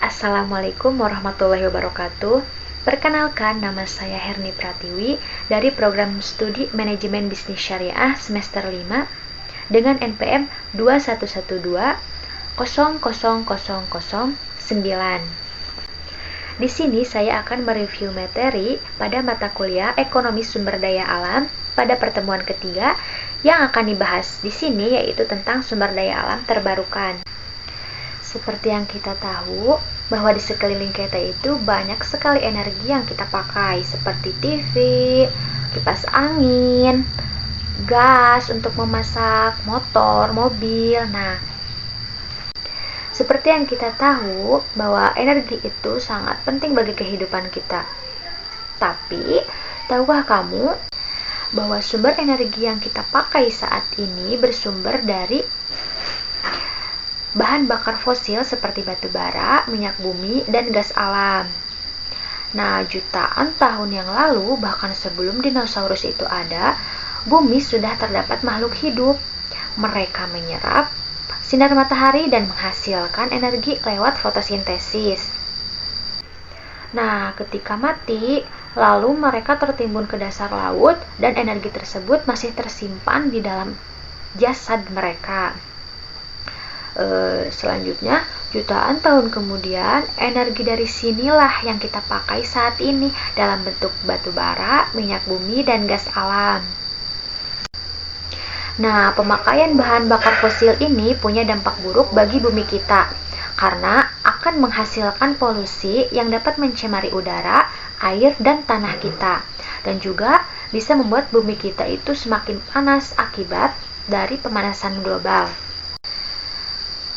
Assalamualaikum warahmatullahi wabarakatuh. Perkenalkan, nama saya Herni Pratiwi dari program studi Manajemen Bisnis Syariah semester 5 dengan NPM 2112000009. Di sini saya akan mereview materi pada mata kuliah Ekonomi Sumber Daya Alam pada pertemuan ketiga yang akan dibahas di sini yaitu tentang sumber daya alam terbarukan. Seperti yang kita tahu, bahwa di sekeliling kita itu banyak sekali energi yang kita pakai seperti TV, kipas angin, gas untuk memasak, motor, mobil. Nah, seperti yang kita tahu bahwa energi itu sangat penting bagi kehidupan kita. Tapi, tahukah kamu bahwa sumber energi yang kita pakai saat ini bersumber dari bahan bakar fosil seperti batu bara, minyak bumi, dan gas alam. Nah, jutaan tahun yang lalu, bahkan sebelum dinosaurus itu ada, bumi sudah terdapat makhluk hidup. Mereka menyerap sinar matahari dan menghasilkan energi lewat fotosintesis. Nah, ketika mati, lalu mereka tertimbun ke dasar laut dan energi tersebut masih tersimpan di dalam jasad mereka. Selanjutnya, jutaan tahun kemudian, energi dari sinilah yang kita pakai saat ini dalam bentuk batu bara, minyak bumi, dan gas alam. Nah, pemakaian bahan bakar fosil ini punya dampak buruk bagi bumi kita karena akan menghasilkan polusi yang dapat mencemari udara, air, dan tanah kita, dan juga bisa membuat bumi kita itu semakin panas akibat dari pemanasan global.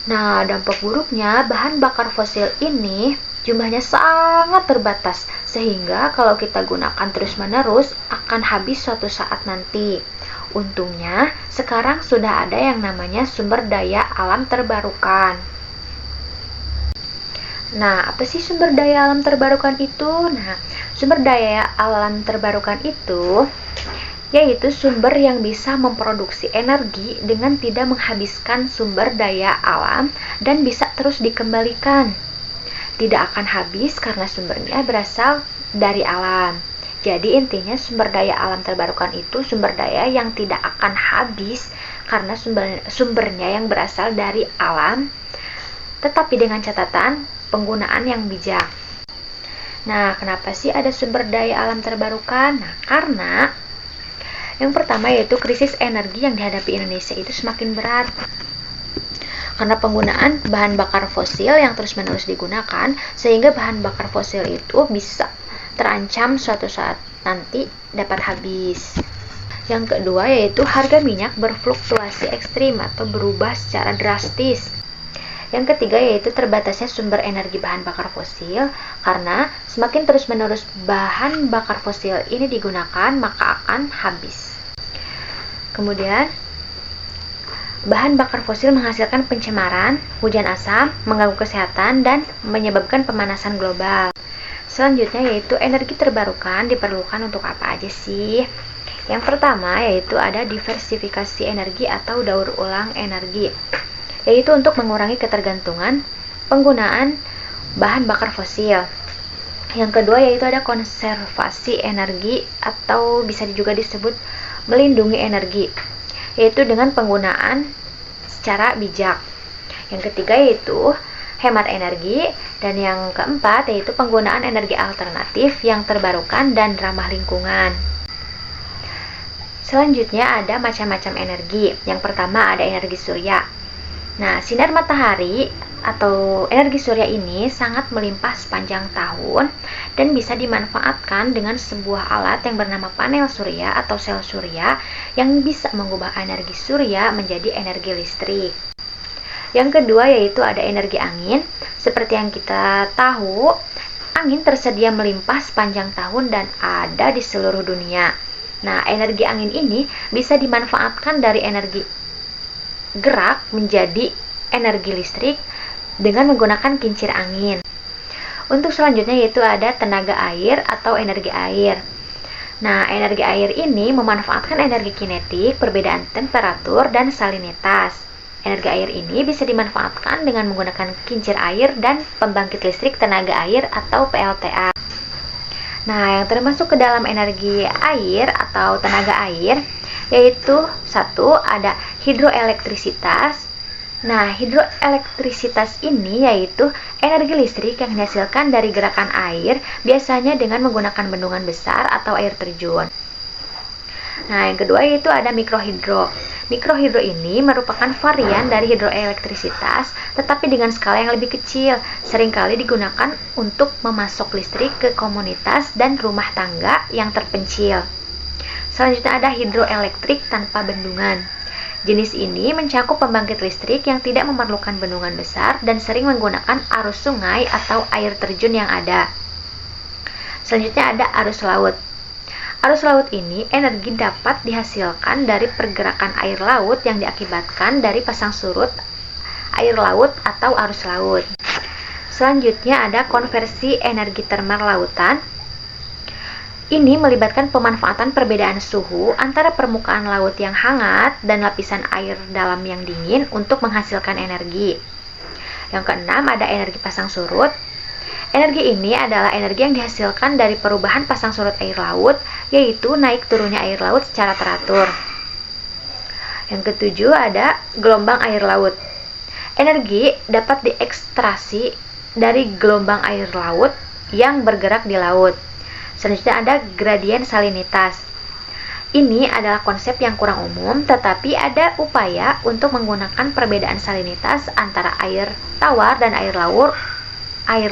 Nah, dampak buruknya bahan bakar fosil ini jumlahnya sangat terbatas, sehingga kalau kita gunakan terus-menerus akan habis suatu saat nanti. Untungnya, sekarang sudah ada yang namanya sumber daya alam terbarukan. Nah, apa sih sumber daya alam terbarukan itu? Nah, sumber daya alam terbarukan itu yaitu sumber yang bisa memproduksi energi dengan tidak menghabiskan sumber daya alam dan bisa terus dikembalikan. Tidak akan habis karena sumbernya berasal dari alam. Jadi intinya sumber daya alam terbarukan itu sumber daya yang tidak akan habis karena sumbernya yang berasal dari alam, tetapi dengan catatan penggunaan yang bijak. Nah, kenapa sih ada sumber daya alam terbarukan? Nah, karena yang pertama yaitu krisis energi yang dihadapi Indonesia itu semakin berat. Karena penggunaan bahan bakar fosil yang terus-menerus digunakan, sehingga bahan bakar fosil itu bisa terancam suatu saat nanti dapat habis. Yang kedua yaitu harga minyak berfluktuasi ekstrim atau berubah secara drastis. Yang ketiga yaitu terbatasnya sumber energi bahan bakar fosil, karena semakin terus-menerus bahan bakar fosil ini digunakan maka akan habis. Kemudian bahan bakar fosil menghasilkan pencemaran, hujan asam, mengganggu kesehatan, dan menyebabkan pemanasan global. Selanjutnya yaitu energi terbarukan diperlukan untuk apa aja sih? Yang pertama yaitu ada diversifikasi energi atau daur ulang energi, yaitu untuk mengurangi ketergantungan penggunaan bahan bakar fosil. Yang kedua yaitu ada konservasi energi atau bisa juga disebut melindungi energi, yaitu dengan penggunaan secara bijak. Yang ketiga yaitu hemat energi, dan yang keempat yaitu penggunaan energi alternatif yang terbarukan dan ramah lingkungan. Selanjutnya ada macam-macam energi. Yang pertama ada energi surya. Nah, sinar matahari atau energi surya ini sangat melimpah sepanjang tahun dan bisa dimanfaatkan dengan sebuah alat yang bernama panel surya atau sel surya yang bisa mengubah energi surya menjadi energi listrik. Yang kedua yaitu ada energi angin. Seperti yang kita tahu, angin tersedia melimpah sepanjang tahun dan ada di seluruh dunia. Nah, energi angin ini bisa dimanfaatkan dari energi gerak menjadi energi listrik dengan menggunakan kincir angin. Untuk selanjutnya yaitu ada tenaga air atau energi air. Nah, energi air ini memanfaatkan energi kinetik, perbedaan temperatur, dan salinitas. Energi air ini bisa dimanfaatkan dengan menggunakan kincir air dan pembangkit listrik tenaga air atau PLTA. Nah, yang termasuk ke dalam energi air atau tenaga air yaitu satu ada hidroelektrisitas. Nah, hidroelektrisitas ini yaitu energi listrik yang dihasilkan dari gerakan air, biasanya dengan menggunakan bendungan besar atau air terjun. Nah, yang kedua yaitu ada mikrohidro. Mikrohidro ini merupakan varian dari hidroelektrisitas, tetapi dengan skala yang lebih kecil, seringkali digunakan untuk memasok listrik ke komunitas dan rumah tangga yang terpencil. Selanjutnya ada hidroelektrik tanpa bendungan. Jenis ini mencakup pembangkit listrik yang tidak memerlukan bendungan besar dan sering menggunakan arus sungai atau air terjun yang ada. Selanjutnya ada arus laut. Arus laut ini energi dapat dihasilkan dari pergerakan air laut yang diakibatkan dari pasang surut air laut atau arus laut. Selanjutnya ada konversi energi termal lautan. Ini melibatkan pemanfaatan perbedaan suhu antara permukaan laut yang hangat dan lapisan air dalam yang dingin untuk menghasilkan energi. Yang keenam ada energi pasang surut. Energi ini adalah energi yang dihasilkan dari perubahan pasang surut air laut, yaitu naik turunnya air laut secara teratur. Yang ketujuh ada gelombang air laut. Energi dapat diekstrasi dari gelombang air laut yang bergerak di laut. Selanjutnya ada gradien salinitas. Ini adalah konsep yang kurang umum, tetapi ada upaya untuk menggunakan perbedaan salinitas antara air tawar dan air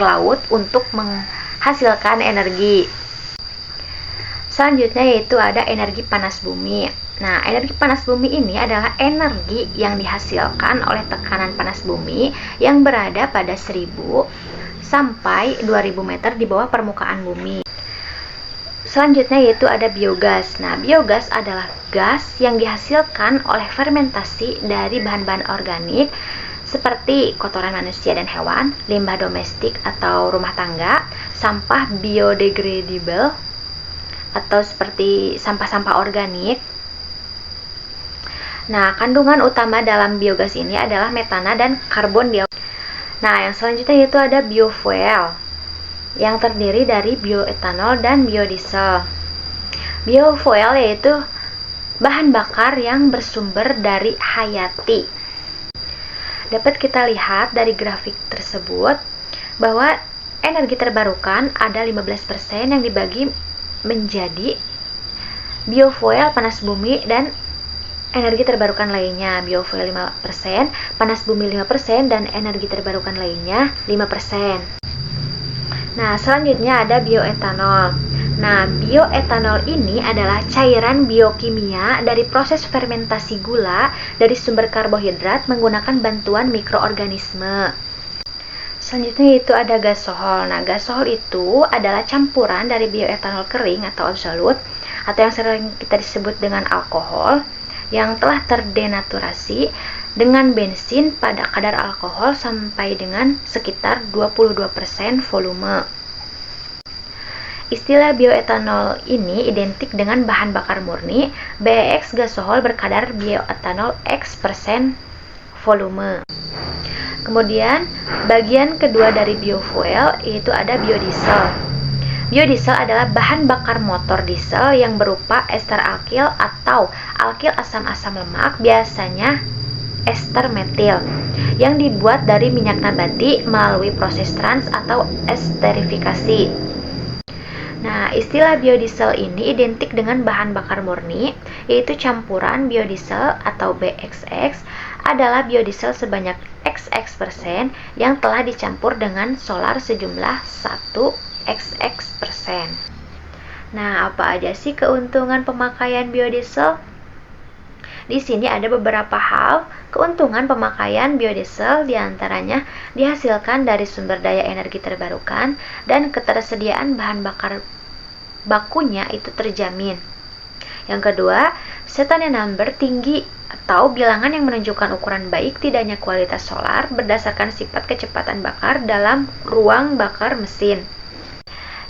laut untuk menghasilkan energi. Selanjutnya yaitu ada energi panas bumi. Nah, energi panas bumi ini adalah energi yang dihasilkan oleh tekanan panas bumi yang berada pada 1000 sampai 2000 meter di bawah permukaan bumi. Selanjutnya yaitu ada biogas. Nah, biogas adalah gas yang dihasilkan oleh fermentasi dari bahan-bahan organik seperti kotoran manusia dan hewan, limbah domestik atau rumah tangga, sampah biodegradable atau seperti sampah-sampah organik. Nah, kandungan utama dalam biogas ini adalah metana dan karbon dioksida. Nah, yang selanjutnya yaitu ada biofuel yang terdiri dari bioetanol dan biodiesel. Biofuel yaitu bahan bakar yang bersumber dari hayati. Dapat kita lihat dari grafik tersebut bahwa energi terbarukan ada 15% yang dibagi menjadi biofuel, panas bumi, dan energi terbarukan lainnya. Biofuel 5%, panas bumi 5%, dan energi terbarukan lainnya 5%. Nah, selanjutnya ada bioetanol. Nah, bioetanol ini adalah cairan biokimia dari proses fermentasi gula dari sumber karbohidrat menggunakan bantuan mikroorganisme. Selanjutnya itu ada gasohol. Nah, gasohol itu adalah campuran dari bioetanol kering atau absolut atau yang sering kita disebut dengan alkohol yang telah terdenaturasi dengan bensin pada kadar alkohol sampai dengan sekitar 22% volume. Istilah bioetanol ini identik dengan bahan bakar murni, BX gasohol berkadar bioetanol X% volume. Kemudian, bagian kedua dari biofuel yaitu ada biodiesel. Biodiesel adalah bahan bakar motor diesel yang berupa ester alkil atau alkil asam-asam lemak, biasanya ester metil, yang dibuat dari minyak nabati melalui proses trans atau esterifikasi. Nah, istilah biodiesel ini identik dengan bahan bakar murni, yaitu campuran biodiesel atau BXX adalah biodiesel sebanyak XX% yang telah dicampur dengan solar sejumlah 1XX%. Nah, apa aja sih keuntungan pemakaian biodiesel? Di sini ada beberapa hal keuntungan pemakaian biodiesel, diantaranya dihasilkan dari sumber daya energi terbarukan dan ketersediaan bahan bakar bakunya itu terjamin. Yang kedua, Setonia number tinggi atau bilangan yang menunjukkan ukuran baik tidaknya kualitas solar berdasarkan sifat kecepatan bakar dalam ruang bakar mesin.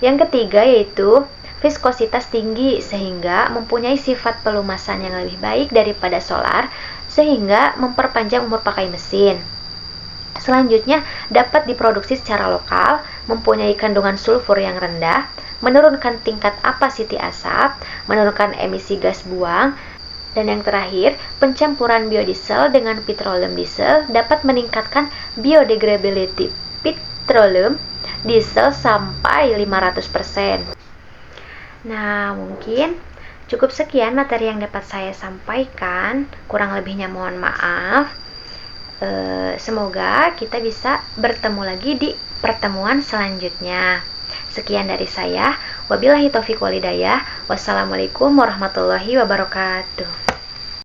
Yang ketiga yaitu viskositas tinggi sehingga mempunyai sifat pelumasan yang lebih baik daripada solar sehingga memperpanjang umur pakai mesin. Selanjutnya, dapat diproduksi secara lokal, mempunyai kandungan sulfur yang rendah, menurunkan tingkat apacity asap, menurunkan emisi gas buang, dan yang terakhir, pencampuran biodiesel dengan petroleum diesel dapat meningkatkan biodegradability petroleum diesel sampai 500%. Nah, mungkin cukup sekian materi yang dapat saya sampaikan. Kurang lebihnya mohon maaf. Semoga kita bisa bertemu lagi di pertemuan selanjutnya. Sekian dari saya. Wabillahi taufiq walhidayah. Wassalamualaikum warahmatullahi wabarakatuh.